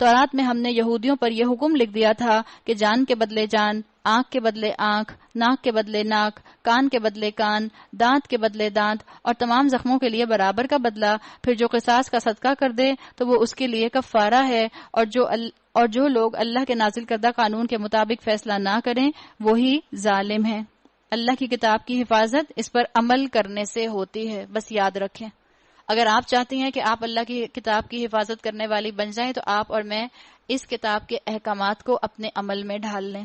تورات میں ہم نے یہودیوں پر یہ حکم لکھ دیا تھا کہ جان کے بدلے جان، آنکھ کے بدلے آنکھ، ناک کے بدلے ناک، کان کے بدلے کان، دانت کے بدلے دانت، اور تمام زخموں کے لیے برابر کا بدلہ. پھر جو قصاص کا صدقہ کر دے تو وہ اس کے لیے کفارہ ہے، اور جو لوگ اللہ کے نازل کردہ قانون کے مطابق فیصلہ نہ کریں وہی ظالم ہیں. اللہ کی کتاب کی حفاظت اس پر عمل کرنے سے ہوتی ہے، بس یاد رکھیں. اگر آپ چاہتی ہیں کہ آپ اللہ کی کتاب کی حفاظت کرنے والی بن جائیں تو آپ اور میں اس کتاب کے احکامات کو اپنے عمل میں ڈھال لیں.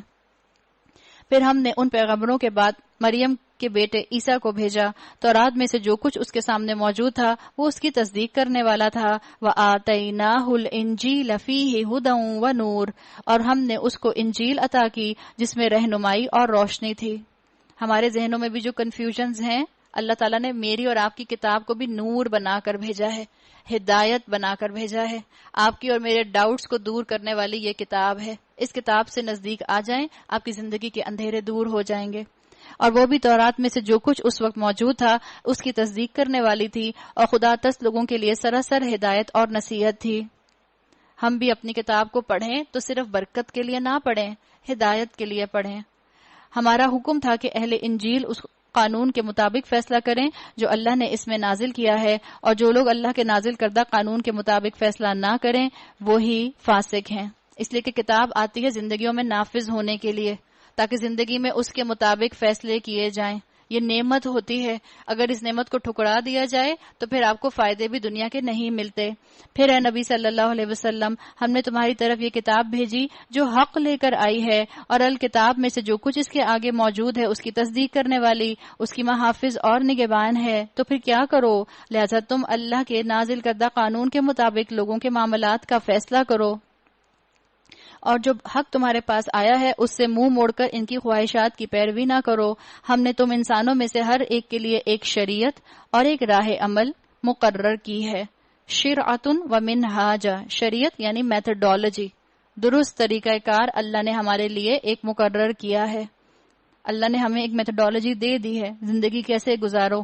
پھر ہم نے ان پیغمبروں کے بعد مریم کے بیٹے عیسیٰ کو بھیجا. تورات میں سے جو کچھ اس کے سامنے موجود تھا وہ اس کی تصدیق کرنے والا تھا. وَآتَيْنَاهُ الْإِنْجِيلَ فِيهِ هُدًى وَنُورٌ، اور ہم نے اس کو انجیل عطا کی جس میں رہنمائی اور روشنی تھی. ہمارے ذہنوں میں بھی جو کنفیوژنز ہیں، اللہ تعالیٰ نے میری اور آپ کی کتاب کو بھی نور بنا کر بھیجا ہے، ہدایت بنا کر بھیجا ہے. آپ کی اور میرے ڈاؤٹس کو دور کرنے والی یہ کتاب ہے. اس کتاب سے نزدیک آ جائیں، آپ کی زندگی کے اندھیرے دور ہو جائیں گے. اور وہ بھی تورات میں سے جو کچھ اس وقت موجود تھا اس کی تصدیق کرنے والی تھی، اور خدا تست لوگوں کے لیے سراسر ہدایت اور نصیحت تھی. ہم بھی اپنی کتاب کو پڑھیں تو صرف برکت کے لیے نہ پڑھیں، ہدایت کے لیے پڑھیں. ہمارا حکم تھا کہ اہل انجیل اس قانون کے مطابق فیصلہ کریں جو اللہ نے اس میں نازل کیا ہے، اور جو لوگ اللہ کے نازل کردہ قانون کے مطابق فیصلہ نہ کریں وہی فاسق ہیں. اس لیے کہ کتاب آتی ہے زندگیوں میں نافذ ہونے کے لیے، تاکہ زندگی میں اس کے مطابق فیصلے کیے جائیں. یہ نعمت ہوتی ہے، اگر اس نعمت کو ٹھکرا دیا جائے تو پھر آپ کو فائدے بھی دنیا کے نہیں ملتے. پھر اے نبی صلی اللہ علیہ وسلم، ہم نے تمہاری طرف یہ کتاب بھیجی جو حق لے کر آئی ہے، اور الکتاب میں سے جو کچھ اس کے آگے موجود ہے اس کی تصدیق کرنے والی، اس کی محافظ اور نگہبان ہے. تو پھر کیا کرو؟ لہذا تم اللہ کے نازل کردہ قانون کے مطابق لوگوں کے معاملات کا فیصلہ کرو، اور جو حق تمہارے پاس آیا ہے اس سے منہ موڑ کر ان کی خواہشات کی پیروی نہ کرو. ہم نے تم انسانوں میں سے ہر ایک کے لیے ایک شریعت اور ایک راہ عمل مقرر کی ہے. شرعۃ و منہاج، شریعت یعنی میتھڈالوجی، درست طریقہ کار اللہ نے ہمارے لیے ایک مقرر کیا ہے. اللہ نے ہمیں ایک میتھڈالوجی دے دی ہے، زندگی کیسے گزارو.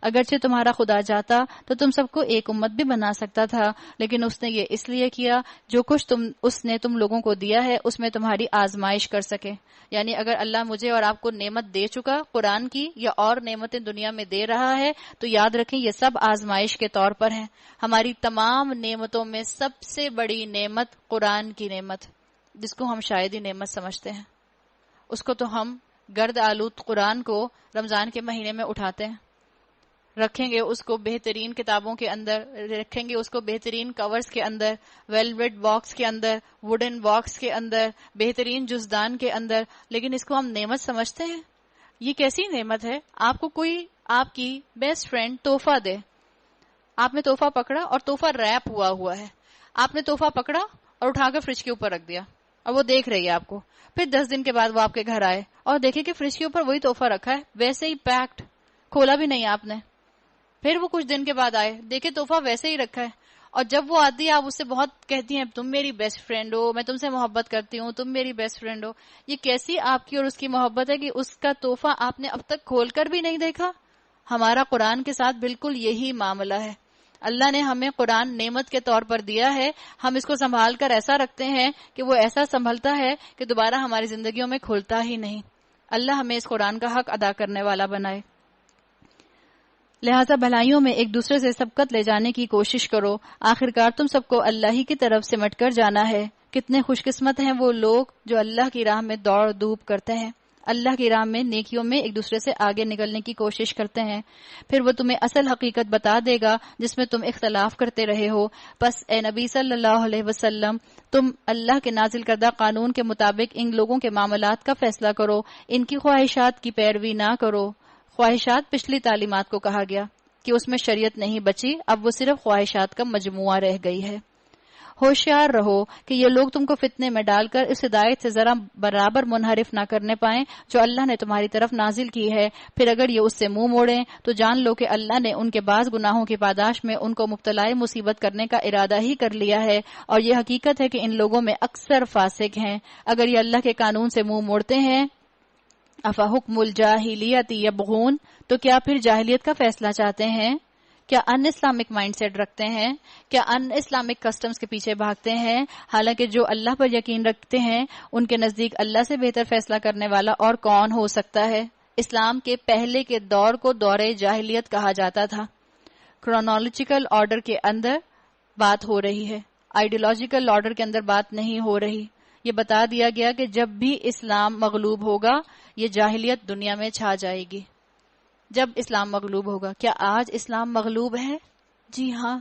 اگرچہ تمہارا خدا چاہتا تو تم سب کو ایک امت بھی بنا سکتا تھا، لیکن اس نے یہ اس لیے کیا جو کچھ اس نے تم لوگوں کو دیا ہے اس میں تمہاری آزمائش کر سکے. یعنی اگر اللہ مجھے اور آپ کو نعمت دے چکا قرآن کی، یا اور نعمتیں دنیا میں دے رہا ہے، تو یاد رکھیں یہ سب آزمائش کے طور پر ہیں. ہماری تمام نعمتوں میں سب سے بڑی نعمت قرآن کی نعمت، جس کو ہم شاید ہی نعمت سمجھتے ہیں، اس کو تو ہم گرد آلود قرآن کو رمضان کے مہینے میں اٹھاتے ہیں، رکھیں گے اس کو بہترین کتابوں کے اندر، رکھیں گے اس کو بہترین کورز کے اندر، ویلویٹ باکس کے اندر، ووڈن باکس کے اندر، بہترین جزدان کے اندر، لیکن اس کو ہم نعمت سمجھتے ہیں. یہ کیسی نعمت ہے؟ آپ کو کوئی آپ کی بیسٹ فرینڈ تحفہ دے، آپ نے تحفہ پکڑا اور تحفہ ریپ ہوا ہے، آپ نے تحفہ پکڑا اور اٹھا کر فریج کے اوپر رکھ دیا، اور وہ دیکھ رہی ہے آپ کو. پھر 10 دن کے بعد وہ آپ کے گھر آئے اور دیکھے کہ فریج کے اوپر وہی تحفہ رکھا ہے، ویسے ہی پیکڈ، کھولا بھی نہیں آپ نے. پھر وہ کچھ دن کے بعد آئے، دیکھے تحفہ ویسے ہی رکھا ہے، اور جب وہ آتی ہے آپ اس سے بہت کہتی ہیں تم میری بیسٹ فرینڈ ہو، میں تم سے محبت کرتی ہوں، تم میری بیسٹ فرینڈ ہو. یہ کیسی آپ کی اور اس کی محبت ہے کہ اس کا تحفہ آپ نے اب تک کھول کر بھی نہیں دیکھا؟ ہمارا قرآن کے ساتھ بالکل یہی معاملہ ہے. اللہ نے ہمیں قرآن نعمت کے طور پر دیا ہے، ہم اس کو سنبھال کر ایسا رکھتے ہیں کہ وہ ایسا سنبھلتا ہے کہ دوبارہ ہماری زندگیوں میں کھلتا ہی نہیں. اللہ ہمیں اس قرآن کا حق ادا کرنے والا بنائے. لہٰذا بھلائیوں میں ایک دوسرے سے سبقت لے جانے کی کوشش کرو، آخرکار تم سب کو اللہ ہی کی طرف سمٹ کر جانا ہے. کتنے خوش قسمت ہیں وہ لوگ جو اللہ کی راہ میں دوڑ دھوپ کرتے ہیں، اللہ کی راہ میں نیکیوں میں ایک دوسرے سے آگے نکلنے کی کوشش کرتے ہیں. پھر وہ تمہیں اصل حقیقت بتا دے گا جس میں تم اختلاف کرتے رہے ہو. بس اے نبی صلی اللہ علیہ وسلم، تم اللہ کے نازل کردہ قانون کے مطابق ان لوگوں کے معاملات کا فیصلہ کرو، ان کی خواہشات کی پیروی نہ کرو. خواہشات پچھلی تعلیمات کو کہا گیا کہ اس میں شریعت نہیں بچی، اب وہ صرف خواہشات کا مجموعہ رہ گئی ہے. ہوشیار رہو کہ یہ لوگ تم کو فتنے میں ڈال کر اس ہدایت سے ذرا برابر منحرف نہ کرنے پائیں جو اللہ نے تمہاری طرف نازل کی ہے. پھر اگر یہ اس سے منہ موڑیں تو جان لو کہ اللہ نے ان کے بعض گناہوں کی پاداش میں ان کو مبتلا مصیبت کرنے کا ارادہ ہی کر لیا ہے، اور یہ حقیقت ہے کہ ان لوگوں میں اکثر فاسق ہیں. اگر یہ اللہ کے قانون سے منہ موڑتے ہیں، افحکم الجاہلیت یبغون، تو کیا پھر جاہلیت کا فیصلہ چاہتے ہیں؟ کیا ان اسلامک مائنڈ سیٹ رکھتے ہیں؟ کیا ان اسلامک کسٹمز کے پیچھے بھاگتے ہیں؟ حالانکہ جو اللہ پر یقین رکھتے ہیں ان کے نزدیک اللہ سے بہتر فیصلہ کرنے والا اور کون ہو سکتا ہے؟ اسلام کے پہلے کے دور کو دور جاہلیت کہا جاتا تھا. کرونالوجیکل آرڈر کے اندر بات ہو رہی ہے، آئیڈیولوجیکل آرڈر کے اندر بات نہیں ہو رہی. یہ بتا دیا گیا کہ جب بھی اسلام مغلوب ہوگا یہ جاہلیت دنیا میں چھا جائے گی. جب اسلام مغلوب ہوگا. کیا آج اسلام مغلوب ہے؟ جی ہاں.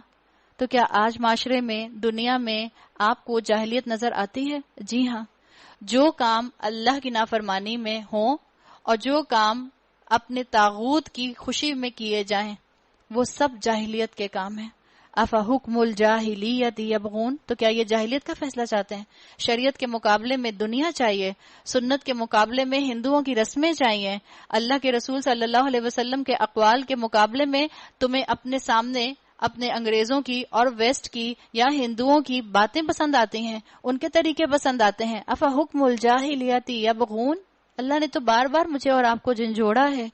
تو کیا آج معاشرے میں، دنیا میں آپ کو جاہلیت نظر آتی ہے؟ جی ہاں. جو کام اللہ کی نافرمانی میں ہوں اور جو کام اپنے طاغوت کی خوشی میں کیے جائیں وہ سب جاہلیت کے کام ہیں. افحکم الجاہلیت یبغون، تو کیا یہ جاہلیت کا فیصلہ چاہتے ہیں؟ شریعت کے مقابلے میں دنیا چاہیے، سنت کے مقابلے میں ہندوؤں کی رسمیں چاہیے، اللہ کے رسول صلی اللہ علیہ وسلم کے اقوال کے مقابلے میں تمہیں اپنے سامنے اپنے انگریزوں کی اور ویسٹ کی یا ہندوؤں کی باتیں پسند آتی ہیں، ان کے طریقے پسند آتے ہیں. افحکم الجاہلیت یبغون، اللہ نے تو بار بار مجھے اور آپ کو جھنجھوڑا ہے.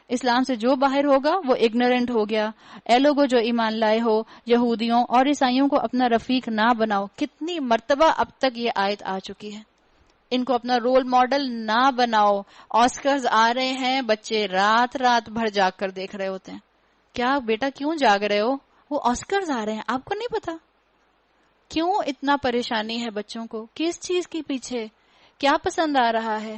اسلام سے جو باہر ہوگا وہ اگنورینٹ ہو گیا. اے لوگو جو ایمان لائے ہو، یہودیوں اور عیسائیوں کو اپنا رفیق نہ بناؤ. کتنی مرتبہ اب تک یہ آیت آ چکی ہے. ان کو اپنا رول ماڈل نہ بناؤ. آسکرز آ رہے ہیں، بچے رات رات بھر جاگ کر دیکھ رہے ہوتے ہیں. کیا بیٹا کیوں جاگ رہے ہو؟ وہ آسکرز آ رہے ہیں، آپ کو نہیں پتا؟ کیوں اتنا پریشانی ہے بچوں کو؟ کس چیز کے پیچھے؟ کیا پسند آ رہا ہے؟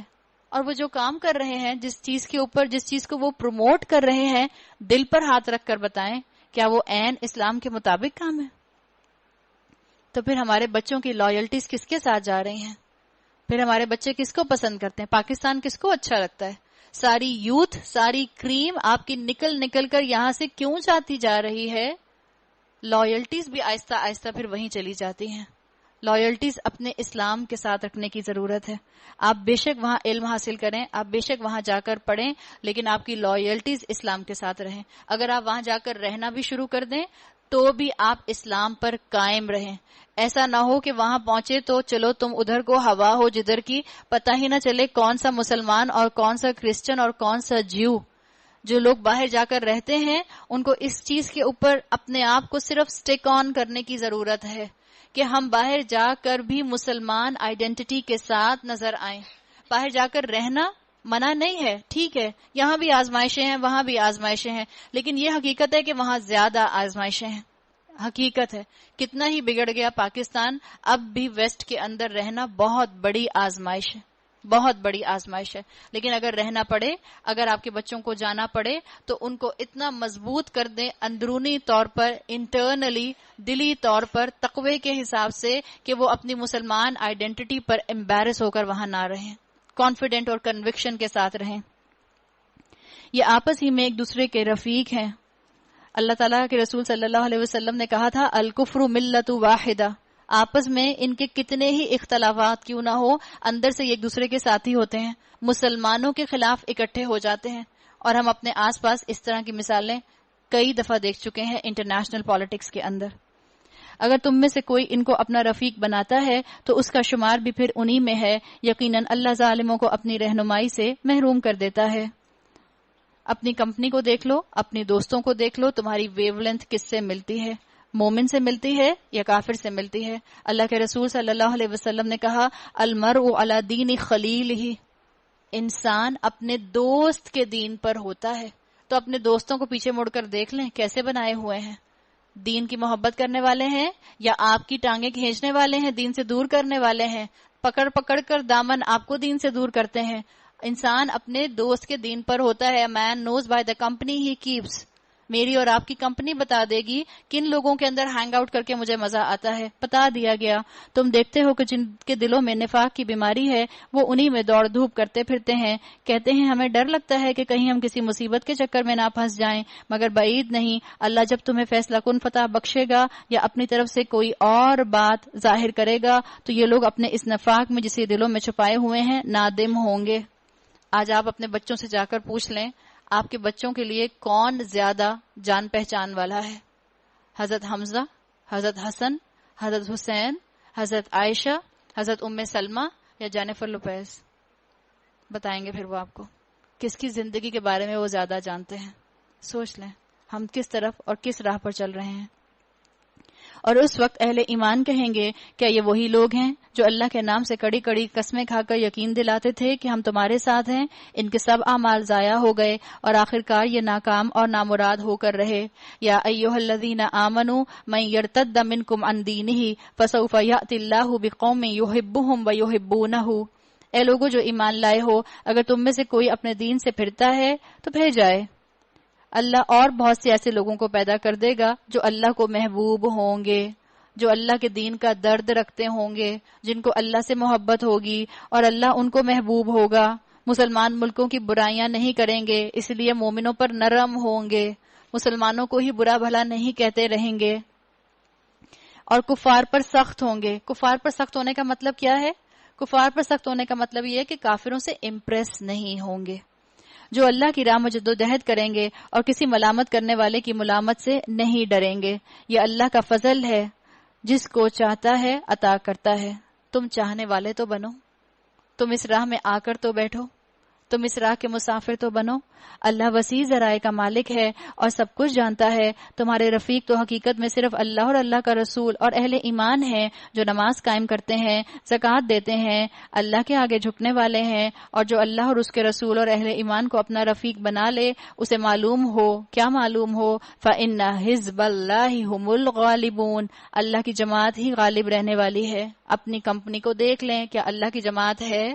اور وہ جو کام کر رہے ہیں، جس چیز کے اوپر، جس چیز کو وہ پروموٹ کر رہے ہیں، دل پر ہاتھ رکھ کر بتائیں کیا وہ عین اسلام کے مطابق کام ہے؟ تو پھر ہمارے بچوں کی لائلٹیز کس کے ساتھ جا رہی ہیں؟ پھر ہمارے بچے کس کو پسند کرتے ہیں؟ پاکستان کس کو اچھا لگتا ہے؟ ساری یوتھ، ساری کریم آپ کی نکل نکل کر یہاں سے کیوں جاتی جا رہی ہے؟ لائلٹیز بھی آہستہ آہستہ پھر وہیں چلی جاتی ہیں. لائلٹیز اپنے اسلام کے ساتھ رکھنے کی ضرورت ہے. آپ بے شک وہاں علم حاصل کریں، آپ بے شک وہاں جا کر پڑھیں، لیکن آپ کی لائلٹیز اسلام کے ساتھ رہیں. اگر آپ وہاں جا کر رہنا بھی شروع کر دیں تو بھی آپ اسلام پر قائم رہیں. ایسا نہ ہو کہ وہاں پہنچے تو چلو تم ادھر کو ہوا ہو جدھر کی، پتہ ہی نہ چلے کون سا مسلمان اور کون سا کرسچن اور کون سا جیو. جو لوگ باہر جا کر رہتے ہیں ان کو اس چیز کے اوپر اپنے آپ کو صرف سٹیک آن کرنے کی ضرورت ہے کہ ہم باہر جا کر بھی مسلمان آئیڈینٹی کے ساتھ نظر آئیں. باہر جا کر رہنا منع نہیں ہے، ٹھیک ہے، یہاں بھی آزمائشیں ہیں، وہاں بھی آزمائشیں ہیں، لیکن یہ حقیقت ہے کہ وہاں زیادہ آزمائشیں ہیں. حقیقت ہے کتنا ہی بگڑ گیا پاکستان، اب بھی ویسٹ کے اندر رہنا بہت بڑی آزمائش ہے، بہت بڑی آزمائش ہے. لیکن اگر رہنا پڑے، اگر آپ کے بچوں کو جانا پڑے تو ان کو اتنا مضبوط کر دیں اندرونی طور پر، انٹرنلی، دلی طور پر، تقوی کے حساب سے، کہ وہ اپنی مسلمان آئیڈینٹی پر امبیرس ہو کر وہاں نہ رہیں، کانفیڈنٹ اور کنوکشن کے ساتھ رہیں. یہ آپس ہی میں ایک دوسرے کے رفیق ہیں. اللہ تعالیٰ کے رسول صلی اللہ علیہ وسلم نے کہا تھا الکفر ملت واحدہ. آپس میں ان کے کتنے ہی اختلافات کیوں نہ ہو، اندر سے ایک دوسرے کے ساتھی ہوتے ہیں، مسلمانوں کے خلاف اکٹھے ہو جاتے ہیں. اور ہم اپنے آس پاس اس طرح کی مثالیں کئی دفعہ دیکھ چکے ہیں انٹرنیشنل پالیٹکس کے اندر. اگر تم میں سے کوئی ان کو اپنا رفیق بناتا ہے تو اس کا شمار بھی پھر انہی میں ہے. یقیناً اللہ ظالموں کو اپنی رہنمائی سے محروم کر دیتا ہے. اپنی کمپنی کو دیکھ لو، اپنی دوستوں کو دیکھ لو، تمہاری ویو لینتھ کس سے ملتی ہے؟ مومن سے ملتی ہے یا کافر سے ملتی ہے؟ اللہ کے رسول صلی اللہ علیہ وسلم نے کہا المرء علی دین خلیلہ، انسان اپنے دوست کے دین پر ہوتا ہے. تو اپنے دوستوں کو پیچھے مڑ کر دیکھ لیں کیسے بنائے ہوئے ہیں. دین کی محبت کرنے والے ہیں یا آپ کی ٹانگیں کھینچنے والے ہیں، دین سے دور کرنے والے ہیں، پکڑ پکڑ کر دامن آپ کو دین سے دور کرتے ہیں. انسان اپنے دوست کے دین پر ہوتا ہے. Man knows by the company he keeps. میری اور آپ کی کمپنی بتا دے گی کن لوگوں کے اندر ہینگ آؤٹ کر کے مجھے مزہ آتا ہے. بتا دیا گیا. تم دیکھتے ہو کہ جن کے دلوں میں نفاق کی بیماری ہے وہ انہی میں دوڑ دھوپ کرتے پھرتے ہیں. کہتے ہیں ہمیں ڈر لگتا ہے کہ کہیں ہم کسی مصیبت کے چکر میں نہ پھنس جائیں، مگر بعید نہیں، اللہ جب تمہیں فیصلہ کن فتح بخشے گا یا اپنی طرف سے کوئی اور بات ظاہر کرے گا تو یہ لوگ اپنے اس نفاق میں جسے دلوں میں چھپائے ہوئے ہیں نادم ہوں گے. آج آپ اپنے بچوں سے جا کر پوچھ لیں آپ کے بچوں کے لیے کون زیادہ جان پہچان والا ہے؟ حضرت حمزہ، حضرت حسن، حضرت حسین، حضرت عائشہ، حضرت ام سلمہ یا جینیفر لوپیز؟ بتائیں گے پھر وہ آپ کو کس کی زندگی کے بارے میں وہ زیادہ جانتے ہیں. سوچ لیں. ہم کس طرف اور کس راہ پر چل رہے ہیں۔ اور اس وقت اہل ایمان کہیں گے کیا یہ وہی لوگ ہیں جو اللہ کے نام سے کڑی کڑی قسمیں کھا کر یقین دلاتے تھے کہ ہم تمہارے ساتھ ہیں؟ ان کے سب اعمال ضائع ہو گئے اور آخرکار یہ ناکام اور نامراد ہو کر رہے۔ یا ایھا الذین آمنوا من یرتد منکم عن دینہ فسوف یأتی اللہ بقوم یحبهم ویحبونہ۔ اے لوگو جو ایمان لائے ہو، اگر تم میں سے کوئی اپنے دین سے پھرتا ہے تو پھر جائے، اللہ اور بہت سے ایسے لوگوں کو پیدا کر دے گا جو اللہ کو محبوب ہوں گے، جو اللہ کے دین کا درد رکھتے ہوں گے، جن کو اللہ سے محبت ہوگی اور اللہ ان کو محبوب ہوگا۔ مسلمان ملکوں کی برائیاں نہیں کریں گے، اس لیے مومنوں پر نرم ہوں گے، مسلمانوں کو ہی برا بھلا نہیں کہتے رہیں گے، اور کفار پر سخت ہوں گے۔ کفار پر سخت ہونے کا مطلب کیا ہے؟ کفار پر سخت ہونے کا مطلب یہ ہے کہ کافروں سے امپریس نہیں ہوں گے، جو اللہ کی راہ میں جدوجہد کریں گے اور کسی ملامت کرنے والے کی ملامت سے نہیں ڈریں گے۔ یہ اللہ کا فضل ہے، جس کو چاہتا ہے عطا کرتا ہے۔ تم چاہنے والے تو بنو، تم اس راہ میں آ کر تو بیٹھو، تم اس راہ کے مسافر تو بنو۔ اللہ وسیع ذرائع کا مالک ہے اور سب کچھ جانتا ہے۔ تمہارے رفیق تو حقیقت میں صرف اللہ اور اللہ کا رسول اور اہل ایمان ہیں، جو نماز قائم کرتے ہیں، زکوٰۃ دیتے ہیں، اللہ کے آگے جھکنے والے ہیں، اور جو اللہ اور اس کے رسول اور اہل ایمان کو اپنا رفیق بنا لے، اسے معلوم ہو، کیا معلوم ہو، فَإِنَّ حِزْبَ اللَّهِ هُمُ الْغَالِبُونَ، اللہ کی جماعت ہی غالب رہنے والی ہے۔ اپنی کمپنی کو دیکھ لیں، کیا اللہ کی جماعت ہے؟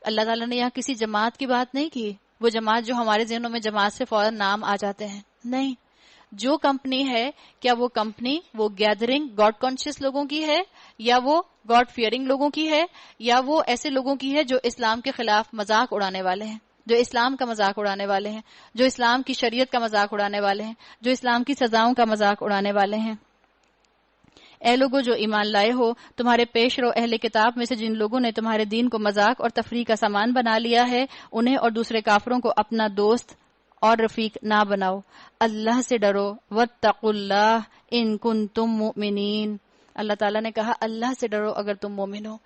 اللہ تعالیٰ نے یہاں کسی جماعت کی بات نہیں کی، وہ جماعت جو ہمارے ذہنوں میں جماعت سے فوراً نام آ جاتے ہیں، نہیں۔ جو کمپنی ہے، کیا وہ کمپنی وہ گیدرنگ گاڈ کانشیس لوگوں کی ہے، یا وہ گاڈ فیئرنگ لوگوں کی ہے، یا وہ ایسے لوگوں کی ہے جو اسلام کے خلاف مذاق اڑانے والے ہیں، جو اسلام کا مذاق اڑانے والے ہیں، جو اسلام کی شریعت کا مذاق اڑانے والے ہیں، جو اسلام کی سزاؤں کا مذاق اڑانے والے ہیں؟ اے لوگو جو ایمان لائے ہو، تمہارے پیش رو اہل کتاب میں سے جن لوگوں نے تمہارے دین کو مذاق اور تفریح کا سامان بنا لیا ہے، انہیں اور دوسرے کافروں کو اپنا دوست اور رفیق نہ بناؤ۔ اللہ سے ڈرو، واتقوا اللہ ان کنتم مؤمنین۔ اللہ تعالیٰ نے کہا اللہ سے ڈرو اگر تم مومن ہو۔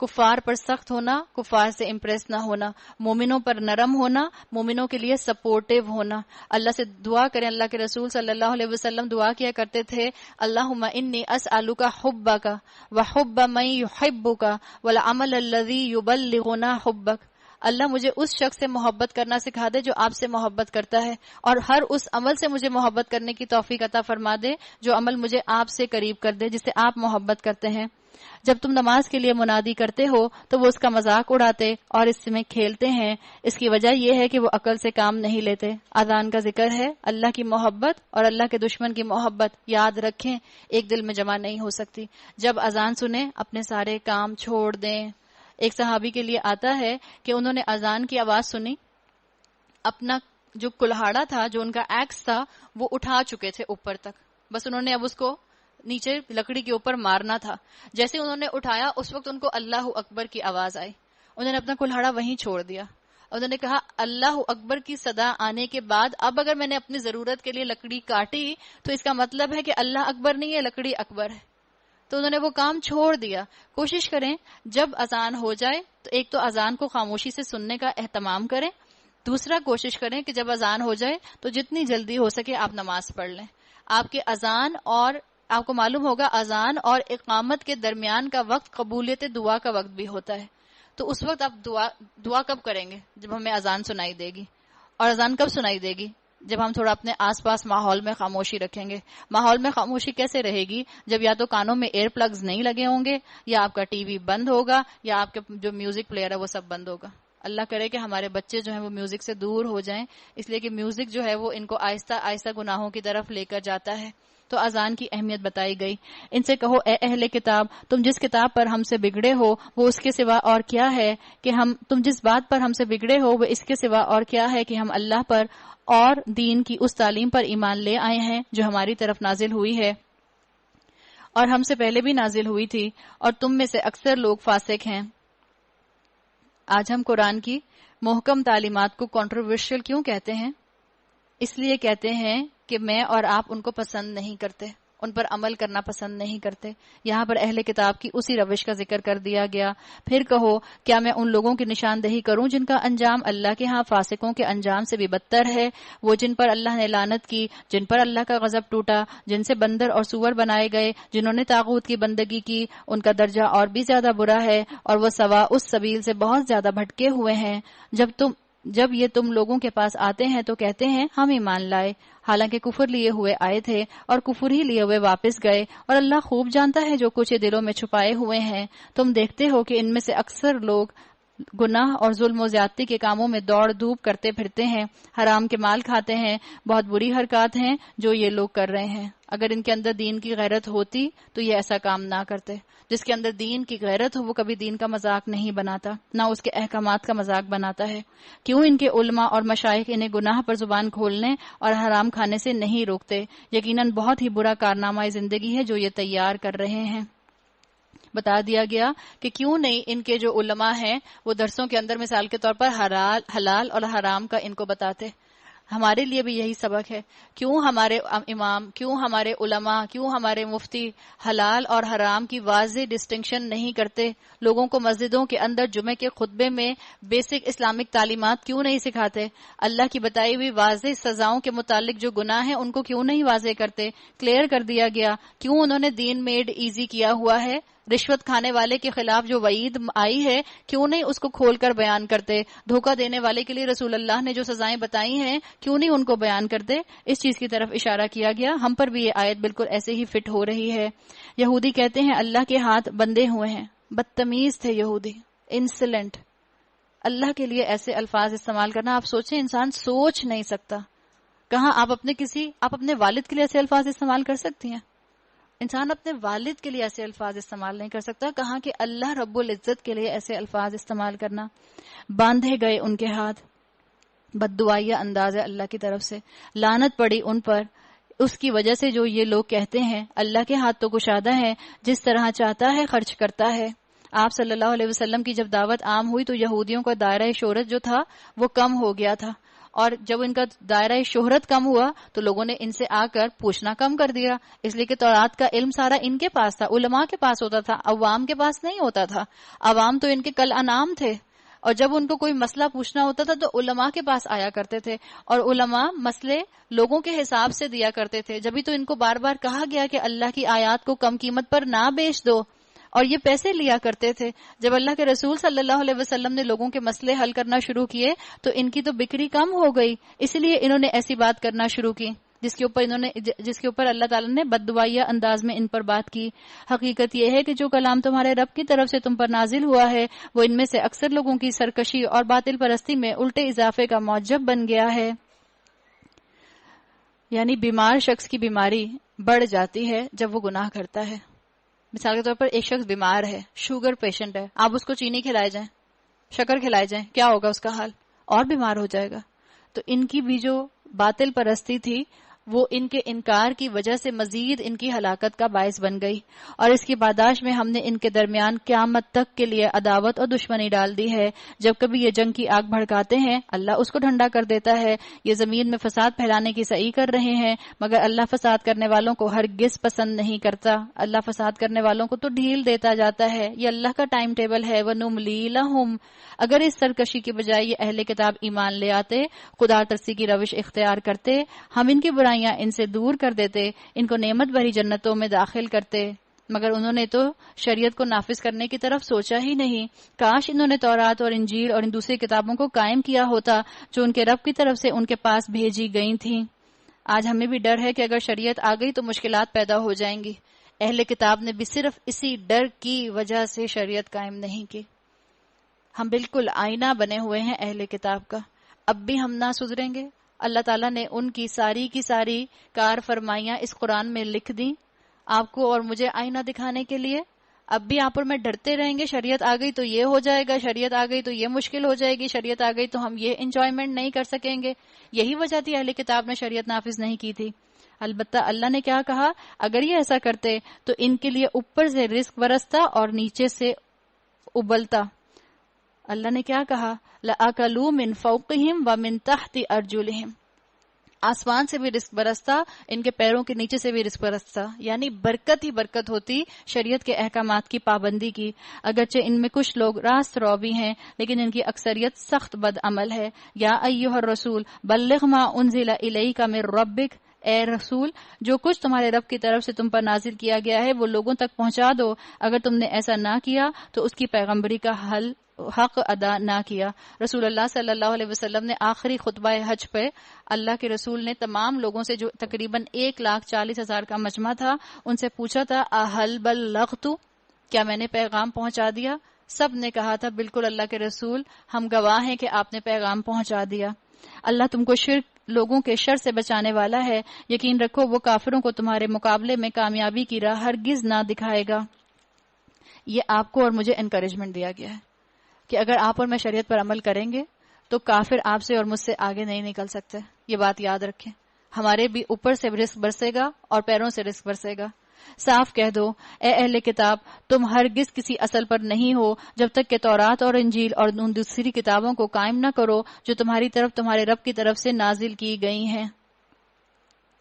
کفار پر سخت ہونا، کفار سے امپریس نہ ہونا، مومنوں پر نرم ہونا، مومنوں کے لیے سپورٹیو ہونا۔ اللہ سے دعا کریں، اللہ کے رسول صلی اللہ علیہ وسلم دعا کیا کرتے تھے، اللہم انی اسألک حبک وحب من یحبک والعمل الذی یبلغنا حبک۔ اللہ مجھے اس شخص سے محبت کرنا سکھا دے جو آپ سے محبت کرتا ہے، اور ہر اس عمل سے مجھے محبت کرنے کی توفیق عطا فرما دے جو عمل مجھے آپ سے قریب کر دے، جس سے آپ محبت کرتے ہیں۔ جب تم نماز کے لیے منادی کرتے ہو تو وہ اس کا مذاق اڑاتے اور اس میں کھیلتے ہیں، اس کی وجہ یہ ہے کہ وہ عقل سے کام نہیں لیتے۔ اذان کا ذکر ہے، اللہ کی محبت اور اللہ کے دشمن کی محبت یاد رکھیں، ایک دل میں جمع نہیں ہو سکتی۔ جب اذان سنیں اپنے سارے کام چھوڑ دیں۔ ایک صحابی کے لیے آتا ہے کہ انہوں نے اذان کی آواز سنی، اپنا جو کلہاڑا تھا، جو ان کا ایکس تھا، وہ اٹھا چکے تھے اوپر تک، بس انہوں نے اب اس کو نیچے لکڑی کے اوپر مارنا تھا۔ جیسے انہوں نے اٹھایا اس وقت ان کو اللہ اکبر کی آواز آئی، انہوں نے اپنا کلہاڑا وہیں چھوڑ دیا۔ انہوں نے کہا اللہ اکبر کی صدا آنے کے بعد اب اگر میں نے اپنی ضرورت کے لیے لکڑی کاٹی تو اس کا مطلب ہے کہ اللہ اکبر نہیں ہے، لکڑی اکبر ہے۔ تو انہوں نے وہ کام چھوڑ دیا۔ کوشش کریں جب اذان ہو جائے تو ایک تو اذان کو خاموشی سے سننے کا اہتمام کریں، دوسرا کوشش کریں کہ جب اذان ہو جائے تو جتنی جلدی ہو سکے آپ نماز پڑھ لیں۔ آپ کے اذان اور آپ کو معلوم ہوگا اذان اور اقامت کے درمیان کا وقت قبولیت دعا کا وقت بھی ہوتا ہے، تو اس وقت آپ دعا کب کریں گے؟ جب ہمیں اذان سنائی دے گی۔ اور اذان کب سنائی دے گی؟ جب ہم تھوڑا اپنے آس پاس ماحول میں خاموشی رکھیں گے۔ ماحول میں خاموشی کیسے رہے گی؟ جب یا تو کانوں میں ایئر پلگز نہیں لگے ہوں گے، یا آپ کا ٹی وی بند ہوگا، یا آپ کے جو میوزک پلیئر ہے وہ سب بند ہوگا۔ اللہ کرے کہ ہمارے بچے جو ہیں وہ میوزک سے دور ہو جائیں، اس لیے کہ میوزک جو ہے وہ ان کو آہستہ آہستہ گناہوں کی طرف لے کر جاتا ہے۔ تو اذان کی اہمیت بتائی گئی۔ ان سے کہو اے اہل کتاب، تم جس کتاب پر ہم سے بگڑے ہو وہ اس کے سوا اور کیا ہے کہ تم جس بات پر ہم سے بگڑے ہو وہ اس کے سوا اور کیا ہے کہ ہم اللہ پر اور دین کی اس تعلیم پر ایمان لے آئے ہیں جو ہماری طرف نازل ہوئی ہے اور ہم سے پہلے بھی نازل ہوئی تھی، اور تم میں سے اکثر لوگ فاسق ہیں۔ آج ہم قرآن کی محکم تعلیمات کو کنٹروورشل کیوں کہتے ہیں؟ اس لیے کہتے ہیں کہ میں اور آپ ان کو پسند نہیں کرتے۔ ان پر عمل کرنا پسند نہیں کرتے. یہاں پر اہل کتاب کی اسی روش کا ذکر کر دیا گیا. پھر کہو کیا میں ان لوگوں کی نشاندہی کروں جن کا انجام اللہ کے ہاں فاسقوں کے انجام سے بھی بدتر ہے؟ وہ جن پر اللہ نے لعنت کی، جن پر اللہ کا غضب ٹوٹا، جن سے بندر اور سور بنائے گئے، جنہوں نے طاغوت کی بندگی کی، ان کا درجہ اور بھی زیادہ برا ہے، اور وہ سوا اس سبیل سے بہت زیادہ بھٹکے ہوئے ہیں. جب یہ تم لوگوں کے پاس آتے ہیں تو کہتے ہیں ہم ایمان لائے، حالانکہ کفر لیے ہوئے آئے تھے اور کفر ہی لیے ہوئے واپس گئے، اور اللہ خوب جانتا ہے جو کچھ دلوں میں چھپائے ہوئے ہیں. تم دیکھتے ہو کہ ان میں سے اکثر لوگ گناہ اور ظلم و زیادتی کے کاموں میں دوڑ دھوپ کرتے پھرتے ہیں، حرام کے مال کھاتے ہیں. بہت بری حرکات ہیں جو یہ لوگ کر رہے ہیں. اگر ان کے اندر دین کی غیرت ہوتی تو یہ ایسا کام نہ کرتے. جس کے اندر دین کی غیرت ہو وہ کبھی دین کا مذاق نہیں بناتا، نہ اس کے احکامات کا مذاق بناتا ہے. کیوں ان کے علماء اور مشائخ انہیں گناہ پر زبان کھولنے اور حرام کھانے سے نہیں روکتے؟ یقیناً بہت ہی برا کارنامہ زندگی ہے جو یہ تیار کر رہے ہیں. بتا دیا گیا کہ کیوں نہیں ان کے جو علماء ہیں وہ درسوں کے اندر مثال کے طور پر حلال اور حرام کا ان کو بتاتے. ہمارے لیے بھی یہی سبق ہے. کیوں ہمارے امام، کیوں ہمارے علماء، کیوں ہمارے مفتی حلال اور حرام کی واضح ڈسٹنکشن نہیں کرتے؟ لوگوں کو مسجدوں کے اندر جمعے کے خطبے میں بیسک اسلامک تعلیمات کیوں نہیں سکھاتے؟ اللہ کی بتائی ہوئی واضح سزاؤں کے متعلق جو گناہ ہیں ان کو کیوں نہیں واضح کرتے؟ کلیئر کر دیا گیا. کیوں انہوں نے دین میڈ ایزی کیا ہوا ہے؟ رشوت کھانے والے کے خلاف جو وعید آئی ہے کیوں نہیں اس کو کھول کر بیان کرتے؟ دھوکہ دینے والے کے لیے رسول اللہ نے جو سزائیں بتائی ہیں کیوں نہیں ان کو بیان کرتے؟ اس چیز کی طرف اشارہ کیا گیا. ہم پر بھی یہ آیت بالکل ایسے ہی فٹ ہو رہی ہے. یہودی کہتے ہیں اللہ کے ہاتھ بندھے ہوئے ہیں. بدتمیز تھے یہودی، انسلنٹ. اللہ کے لیے ایسے الفاظ استعمال کرنا، آپ سوچیں انسان سوچ نہیں سکتا. کہاں آپ اپنے والد کے لیے ایسے الفاظ استعمال کر سکتی ہیں؟ انسان اپنے والد کے لیے ایسے الفاظ استعمال نہیں کر سکتا، کہاں کہ اللہ رب العزت کے لیے ایسے الفاظ استعمال کرنا. باندھے گئے ان کے ہاتھ، بددعائیہ انداز ہے اللہ کی طرف سے، لعنت پڑی ان پر اس کی وجہ سے جو یہ لوگ کہتے ہیں اللہ کے ہاتھ تو گشادہ ہے، جس طرح چاہتا ہے خرچ کرتا ہے. آپ صلی اللہ علیہ وسلم کی جب دعوت عام ہوئی تو یہودیوں کا دائرہ شہرت جو تھا وہ کم ہو گیا تھا، اور جب ان کا دائرہ شہرت کم ہوا تو لوگوں نے ان سے آ کر پوچھنا کم کر دیا، اس لیے کہ تورات کا علم سارا ان کے پاس تھا، علماء کے پاس ہوتا تھا، عوام کے پاس نہیں ہوتا تھا. عوام تو ان کے کل انعام تھے، اور جب ان کو کوئی مسئلہ پوچھنا ہوتا تھا تو علماء کے پاس آیا کرتے تھے، اور علماء مسئلے لوگوں کے حساب سے دیا کرتے تھے. جبھی تو ان کو بار بار کہا گیا کہ اللہ کی آیات کو کم قیمت پر نہ بیچ دو، اور یہ پیسے لیا کرتے تھے. جب اللہ کے رسول صلی اللہ علیہ وسلم نے لوگوں کے مسئلے حل کرنا شروع کیے تو ان کی تو بکری کم ہو گئی، اس لیے انہوں نے ایسی بات کرنا شروع کی جس کے اوپر اللہ تعالیٰ نے بددعائیہ انداز میں ان پر بات کی. حقیقت یہ ہے کہ جو کلام تمہارے رب کی طرف سے تم پر نازل ہوا ہے وہ ان میں سے اکثر لوگوں کی سرکشی اور باطل پرستی میں الٹے اضافے کا موجب بن گیا ہے. یعنی بیمار شخص کی بیماری بڑھ جاتی ہے جب وہ گناہ کرتا ہے. مثال کے طور پر ایک شخص بیمار ہے، شوگر پیشنٹ ہے، آپ اس کو چینی کھلائے جائیں، شکر کھلائے جائیں، کیا ہوگا اس کا حال؟ اور بیمار ہو جائے گا. تو ان کی بھی جو باطل پرستی تھی وہ ان کے انکار کی وجہ سے مزید ان کی ہلاکت کا باعث بن گئی، اور اس کی پاداش میں ہم نے ان کے درمیان قیامت تک کے لیے عداوت اور دشمنی ڈال دی ہے. جب کبھی یہ جنگ کی آگ بھڑکاتے ہیں اللہ اس کو ٹھنڈا کر دیتا ہے. یہ زمین میں فساد پھیلانے کی سعی کر رہے ہیں، مگر اللہ فساد کرنے والوں کو ہرگز پسند نہیں کرتا. اللہ فساد کرنے والوں کو تو ڈھیل دیتا جاتا ہے. یہ اللہ کا ٹائم ٹیبل ہے. وَنُمْلِي لَهُمْ. اگر اس سرکشی کی بجائے یہ اہل کتاب ایمان لے آتے، خدا ترسی کی روش اختیار کرتے، ہم ان کی برائیاں ان سے دور کر دیتے، ان کو نعمت بھری جنتوں میں داخل کرتے. مگر انہوں نے تو شریعت کو نافذ کرنے کی طرف سوچا ہی نہیں. کاش انہوں نے تورات اور انجیل اور ان دوسری کتابوں کو قائم کیا ہوتا جو ان کے رب کی طرف سے ان کے پاس بھیجی گئی تھیں. آج ہمیں بھی ڈر ہے کہ اگر شریعت آ گئی تو مشکلات پیدا ہو جائیں گی. اہل کتاب نے بھی صرف اسی ڈر کی وجہ سے شریعت قائم نہیں کی. ہم بالکل آئینہ بنے ہوئے ہیں اہل کتاب کا. اب بھی ہم نہ سدھریں گے. اللہ تعالیٰ نے ان کی ساری کار فرمائیاں اس قرآن میں لکھ دیں آپ کو اور مجھے آئینہ دکھانے کے لیے. اب بھی آپ اور میں ڈرتے رہیں گے شریعت آ گئی تو یہ ہو جائے گا، شریعت آ گئی تو یہ مشکل ہو جائے گی، شریعت آ گئی تو ہم یہ انجوائمنٹ نہیں کر سکیں گے. یہی وجہ تھی اہل کتاب نے شریعت نافذ نہیں کی تھی. البتہ اللہ نے کیا کہا، اگر یہ ایسا کرتے تو ان کے لیے اوپر سے رزق برستا اور نیچے سے ابلتا. اللہ نے کیا کہا، لَأَكَلُوا مِن فَوْقِهِمْ وَمِن تَحْتِ أَرْجُلِهِمْ. آسمان سے بھی رزق برستا، ان کے پیروں کے نیچے سے بھی رزق برستا، یعنی برکت ہی برکت ہوتی شریعت کے احکامات کی پابندی کی۔ اگرچہ ان میں کچھ لوگ راست رو بھی ہیں، لیکن ان کی اکثریت سخت بد عمل ہے۔ یا ایھا الرسول بلغ ما انزل الیک من ربک، اے رسول جو کچھ تمہارے رب کی طرف سے تم پر نازل کیا گیا ہے وہ لوگوں تک پہنچا دو۔ اگر تم نے ایسا نہ کیا تو اس کی پیغمبری کا حق ادا نہ کیا۔ رسول اللہ صلی اللہ علیہ وسلم نے آخری خطبہ حج پہ اللہ کے رسول نے تمام لوگوں سے، جو تقریباً 1,40,000 کا مجمع تھا، ان سے پوچھا تھا اہل بلغت، کیا میں نے پیغام پہنچا دیا؟ سب نے کہا تھا بالکل اللہ کے رسول، ہم گواہ ہیں کہ آپ نے پیغام پہنچا دیا۔ اللہ تم کو لوگوں کے شر سے بچانے والا ہے، یقین رکھو وہ کافروں کو تمہارے مقابلے میں کامیابی کی راہ ہرگز نہ دکھائے گا۔ یہ آپ کو اور مجھے انکریجمنٹ دیا گیا ہے کہ اگر آپ اور میں شریعت پر عمل کریں گے تو کافر آپ سے اور مجھ سے آگے نہیں نکل سکتے۔ یہ بات یاد رکھیں، ہمارے بھی اوپر سے رزق برسے گا اور پیروں سے رزق برسے گا۔ صاف کہہ دو اے اہل کتاب، تم ہرگز کسی اصل پر نہیں ہو جب تک کہ تورات اور انجیل اور ان دوسری کتابوں کو قائم نہ کرو جو تمہاری طرف تمہارے رب کی طرف سے نازل کی گئی ہیں۔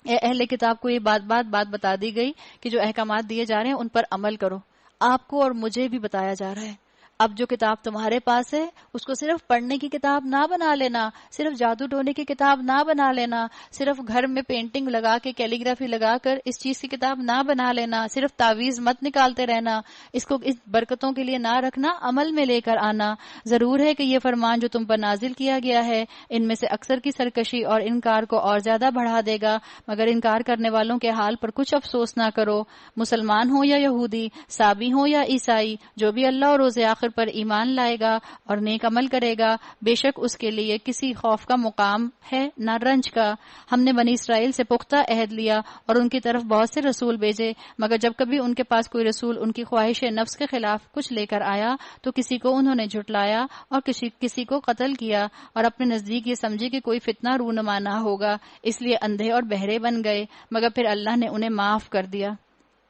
اے اہل کتاب کو یہ بات بتا دی گئی کہ جو احکامات دیے جا رہے ہیں ان پر عمل کرو۔ آپ کو اور مجھے بھی بتایا جا رہا ہے اب جو کتاب تمہارے پاس ہے اس کو صرف پڑھنے کی کتاب نہ بنا لینا، صرف جادو ٹونے کی کتاب نہ بنا لینا، صرف گھر میں پینٹنگ لگا کے کیلیگرافی لگا کر اس چیز کی کتاب نہ بنا لینا، صرف تعویذ مت نکالتے رہنا، اس کو اس برکتوں کے لیے نہ رکھنا، عمل میں لے کر آنا۔ ضرور ہے کہ یہ فرمان جو تم پر نازل کیا گیا ہے ان میں سے اکثر کی سرکشی اور انکار کو اور زیادہ بڑھا دے گا، مگر انکار کرنے والوں کے حال پر کچھ افسوس نہ کرو۔ مسلمان ہو یا یہودی، سابی ہو یا عیسائی، جو بھی اللہ اور روز آخر پر ایمان لائے گا اور نیک عمل کرے گا، بے شک اس کے لیے کسی خوف کا مقام ہے نہ رنج کا۔ ہم نے بنی اسرائیل سے پختہ عہد لیا اور ان کی طرف بہت سے رسول بھیجے، مگر جب کبھی ان کے پاس کوئی رسول ان کی خواہش نفس کے خلاف کچھ لے کر آیا تو کسی کو انہوں نے جھٹلایا اور کسی کو قتل کیا، اور اپنے نزدیک یہ سمجھے کہ کوئی فتنہ رونما نہ ہوگا، اس لیے اندھے اور بہرے بن گئے، مگر پھر اللہ نے انہیں معاف کر دیا۔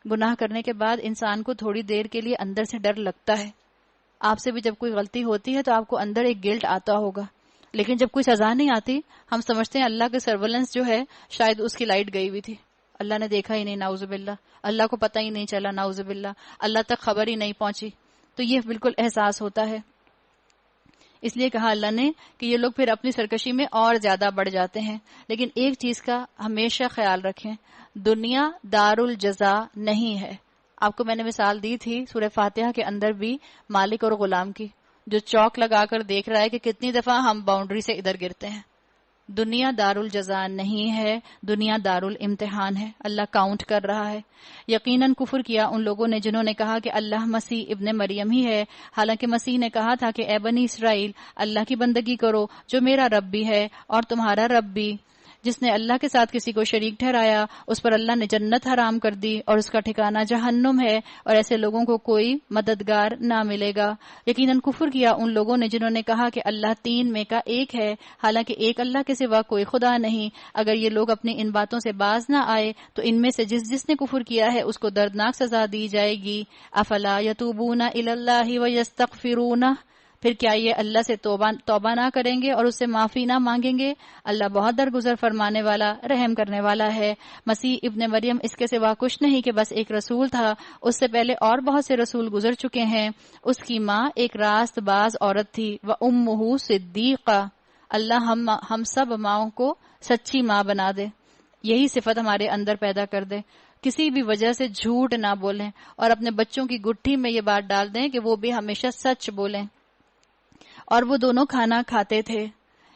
گناہ کرنے کے بعد انسان کو تھوڑی دیر کے لیے اندر سے ڈر لگتا ہے۔ آپ سے بھی جب کوئی غلطی ہوتی ہے تو آپ کو اندر ایک گلٹ آتا ہوگا، لیکن جب کوئی سزا نہیں آتی ہم سمجھتے ہیں اللہ کے سرولنس جو ہے شاید اس کی لائٹ گئی ہوئی تھی، اللہ نے دیکھا ہی نہیں، نعوذ باللہ، اللہ کو پتہ ہی نہیں چلا، نعوذ باللہ، اللہ تک خبر ہی نہیں پہنچی۔ تو یہ بالکل احساس ہوتا ہے۔ اس لیے کہا اللہ نے کہ یہ لوگ پھر اپنی سرکشی میں اور زیادہ بڑھ جاتے ہیں۔ لیکن ایک چیز کا ہمیشہ خیال رکھیں، دنیا دار الجزا نہیں ہے۔ آپ کو میں نے مثال دی تھی سورہ فاتحہ کے اندر بھی مالک اور غلام کی، جو چوک لگا کر دیکھ رہا ہے کہ کتنی دفعہ ہم باؤنڈری سے ادھر گرتے ہیں۔ دنیا دار الجزا نہیں ہے، دنیا دار الامتحان ہے، اللہ کاؤنٹ کر رہا ہے۔ یقیناً کفر کیا ان لوگوں نے جنہوں نے کہا کہ اللہ مسیح ابن مریم ہی ہے، حالانکہ مسیح نے کہا تھا کہ اے بنی اسرائیل اللہ کی بندگی کرو جو میرا رب بھی ہے اور تمہارا رب بھی۔ جس نے اللہ کے ساتھ کسی کو شریک ٹھہرایا اس پر اللہ نے جنت حرام کر دی اور اس کا ٹھکانہ جہنم ہے، اور ایسے لوگوں کو کوئی مددگار نہ ملے گا۔ یقیناً کفر کیا ان لوگوں نے جنہوں نے کہا کہ اللہ تین میں کا ایک ہے، حالانکہ ایک اللہ کے سوا کوئی خدا نہیں۔ اگر یہ لوگ اپنی ان باتوں سے باز نہ آئے تو ان میں سے جس نے کفر کیا ہے اس کو دردناک سزا دی جائے گی۔ افلا یتوبون الی اللہ ویستغفرونہ، پھر کیا یہ اللہ سے توبہ نہ کریں گے اور اس سے معافی نہ مانگیں گے؟ اللہ بہت درگزر فرمانے والا رحم کرنے والا ہے۔ مسیح ابن مریم اس کے سوا کچھ نہیں کہ بس ایک رسول تھا، اس سے پہلے اور بہت سے رسول گزر چکے ہیں۔ اس کی ماں ایک راست باز عورت تھی، وَأُمُّهُ صِدِّیقَةٌ، اللہ ہم سب ماؤں کو سچی ماں بنا دے، یہی صفت ہمارے اندر پیدا کر دے، کسی بھی وجہ سے جھوٹ نہ بولیں، اور اپنے بچوں کی گٹھی میں یہ بات ڈال دیں کہ وہ بھی ہمیشہ سچ بولیں۔ اور وہ دونوں کھانا کھاتے تھے۔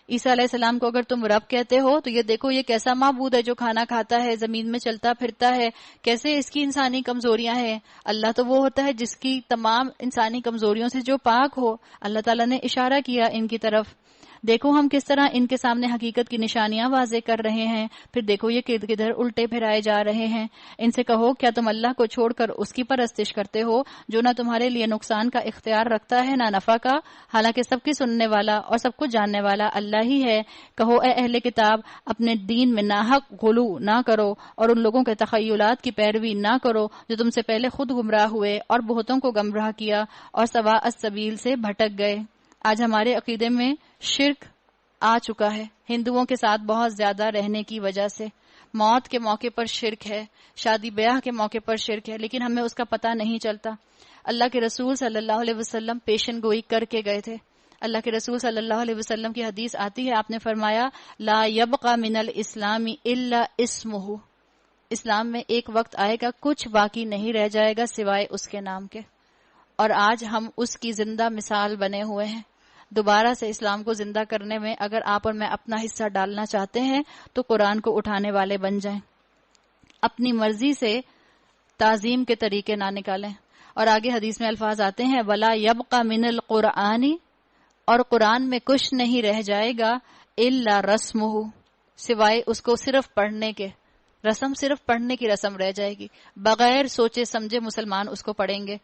عیسیٰ علیہ السلام کو اگر تم رب کہتے ہو تو یہ دیکھو یہ کیسا معبود ہے جو کھانا کھاتا ہے، زمین میں چلتا پھرتا ہے، کیسے اس کی انسانی کمزوریاں ہیں۔ اللہ تو وہ ہوتا ہے جس کی تمام انسانی کمزوریوں سے جو پاک ہو۔ اللہ تعالیٰ نے اشارہ کیا ان کی طرف، دیکھو ہم کس طرح ان کے سامنے حقیقت کی نشانیاں واضح کر رہے ہیں، پھر دیکھو یہ کدھر الٹے پھرائے جا رہے ہیں۔ ان سے کہو کیا تم اللہ کو چھوڑ کر اس کی پرستش کرتے ہو جو نہ تمہارے لیے نقصان کا اختیار رکھتا ہے نہ نفع کا، حالانکہ سب کی سننے والا اور سب کچھ جاننے والا اللہ ہی ہے۔ کہو اے اہل کتاب، اپنے دین میں ناحق غلو نہ کرو اور ان لوگوں کے تخیلات کی پیروی نہ کرو جو تم سے پہلے خود گمراہ ہوئے اور بہتوں کو گمراہ کیا اور سواء السبیل سے بھٹک گئے۔ آج ہمارے عقیدے میں شرک آ چکا ہے ہندوؤں کے ساتھ بہت زیادہ رہنے کی وجہ سے. موت کے موقع پر شرک ہے، شادی بیاہ کے موقع پر شرک ہے، لیکن ہمیں اس کا پتہ نہیں چلتا. اللہ کے رسول صلی اللہ علیہ وسلم پیشن گوئی کر کے گئے تھے. اللہ کے رسول صلی اللہ علیہ وسلم کی حدیث آتی ہے، آپ نے فرمایا لا یبقى من الاسلام الا اسمہ، اسلام میں ایک وقت آئے گا کچھ باقی نہیں رہ جائے گا سوائے اس کے نام کے. اور آج ہم اس کی زندہ مثال بنے ہوئے ہیں. دوبارہ سے اسلام کو زندہ کرنے میں اگر آپ اور میں اپنا حصہ ڈالنا چاہتے ہیں تو قرآن کو اٹھانے والے بن جائیں، اپنی مرضی سے تعظیم کے طریقے نہ نکالیں. اور آگے حدیث میں الفاظ آتے ہیں وَلَا يَبْقَى مِنَ الْقُرْآنِ، اور قرآن میں کچھ نہیں رہ جائے گا إِلَّا رَسْمُهُ، سوائے اس کو صرف پڑھنے کے. رسم صرف پڑھنے کی رسم رہ جائے گی، بغیر سوچے سمجھے مسلمان اس کو پڑھیں گے.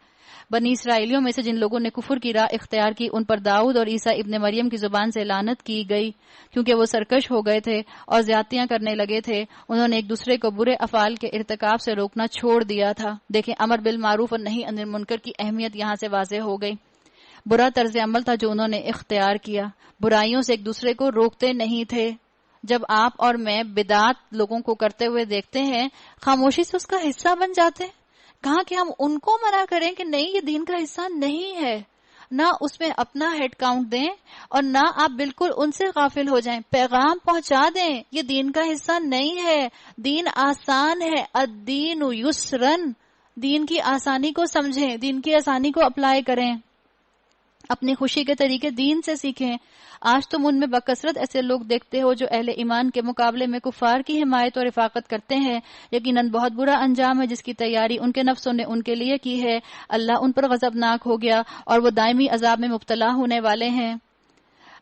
بنی اسرائیلیوں میں سے جن لوگوں نے کفر کی راہ اختیار کی ان پر داؤد اور عیسیٰ ابن مریم کی زبان سے لعنت کی گئی، کیونکہ وہ سرکش ہو گئے تھے اور زیادتیاں کرنے لگے تھے. انہوں نے ایک دوسرے کو برے افعال کے ارتکاب سے روکنا چھوڑ دیا تھا. دیکھیں امر بالمعروف اور نہی عن المنکر کی اہمیت یہاں سے واضح ہو گئی. برا طرز عمل تھا جو انہوں نے اختیار کیا، برائیوں سے ایک دوسرے کو روکتے نہیں تھے. جب آپ اور میں بدعات لوگوں کو کرتے ہوئے دیکھتے ہیں خاموشی سے اس کا حصہ بن جاتے ہیں. کہاں کہ ہم ان کو منع کریں کہ نہیں یہ دین کا حصہ نہیں ہے، نہ اس میں اپنا ہیڈ کاؤنٹ دیں اور نہ آپ بالکل ان سے غافل ہو جائیں. پیغام پہنچا دیں یہ دین کا حصہ نہیں ہے، دین آسان ہے. الدین یسرن، دین کی آسانی کو سمجھیں، دین کی آسانی کو اپلائی کریں، اپنی خوشی کے طریقے دین سے سیکھیں. آج تم ان میں بکثرت ایسے لوگ دیکھتے ہو جو اہل ایمان کے مقابلے میں کفار کی حمایت اور رفاقت کرتے ہیں. یقیناً بہت برا انجام ہے جس کی تیاری ان کے نفسوں نے ان کے لیے کی ہے. اللہ ان پر غضبناک ہو گیا اور وہ دائمی عذاب میں مبتلا ہونے والے ہیں.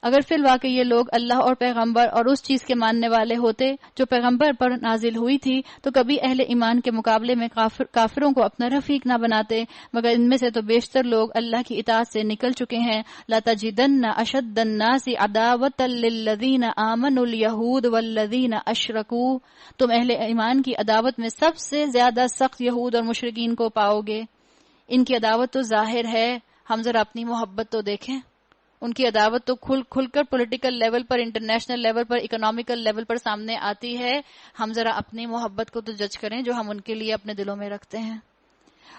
اگر فی الواقع یہ لوگ اللہ اور پیغمبر اور اس چیز کے ماننے والے ہوتے جو پیغمبر پر نازل ہوئی تھی تو کبھی اہل ایمان کے مقابلے میں کافروں کو اپنا رفیق نہ بناتے، مگر ان میں سے تو بیشتر لوگ اللہ کی اطاعت سے نکل چکے ہیں. لَتَجِدَنَّ أَشَدَّ النَّاسِ عَدَاوَةً لِلَّذِينَ آمَنُوا الْيَهُودُ وَالَّذِينَ أَشْرَكُوا، تم اہل ایمان کی عداوت میں سب سے زیادہ سخت یہود اور مشرکین کو پاؤ گے. ان کی عداوت تو ظاہر ہے، ہم ذرا اپنی محبت تو دیکھیں. ان کی عداوت تو کھل کر پولیٹیکل لیول پر، انٹرنیشنل لیول پر، اکنامیکل لیول پر سامنے آتی ہے. ہم ذرا اپنی محبت کو تو جج کریں جو ہم ان کے لیے اپنے دلوں میں رکھتے ہیں.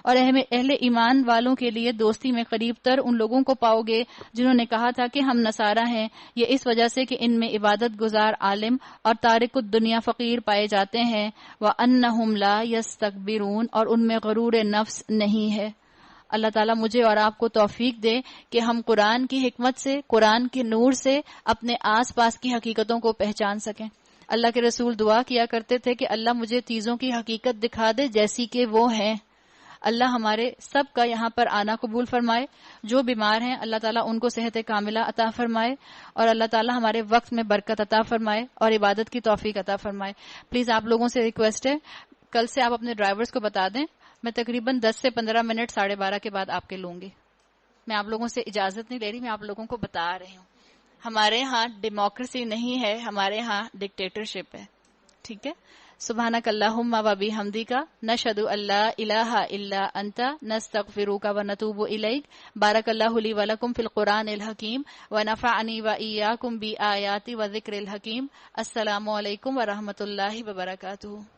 اور اہل ایمان والوں کے لیے دوستی میں قریب تر ان لوگوں کو پاؤ گے جنہوں نے کہا تھا کہ ہم نصارہ ہیں. یہ اس وجہ سے کہ ان میں عبادت گزار عالم اور تارک الدنیا فقیر پائے جاتے ہیں. وَأَنَّهُمْ لَا يَسْتَكْبِرُونَ، اور ان میں غرور نفس نہیں ہے. اللہ تعالیٰ مجھے اور آپ کو توفیق دے کہ ہم قرآن کی حکمت سے، قرآن کے نور سے اپنے آس پاس کی حقیقتوں کو پہچان سکیں. اللہ کے رسول دعا کیا کرتے تھے کہ اللہ مجھے چیزوں کی حقیقت دکھا دے جیسی کہ وہ ہیں. اللہ ہمارے سب کا یہاں پر آنا قبول فرمائے. جو بیمار ہیں اللہ تعالیٰ ان کو صحت کاملہ عطا فرمائے، اور اللہ تعالیٰ ہمارے وقت میں برکت عطا فرمائے اور عبادت کی توفیق عطا فرمائے. پلیز آپ لوگوں سے ریکویسٹ ہے کل سے آپ اپنے ڈرائیورز کو بتا دیں میں تقریباً 10 سے 15 منٹ 12:30 کے بعد آپ کے لوں گی. میں آپ لوگوں سے اجازت نہیں لے رہی، میں آپ لوگوں کو بتا رہی ہوں. ہمارے ہاں ڈیموکریسی نہیں ہے، ہمارے ہاں ڈکٹیٹرشپ ہے. ٹھیک ہے. سبحانک اللہم و بحمدک نشہد ان لا الہ الا انت نستغفرک و نتوب الیک. بارک اللہ لی و لکم فی القرآن الحکیم ونفعنی و ایاکم بآیات و ذکر الحکیم. السلام علیکم و رحمۃ اللہ وبرکاتہ.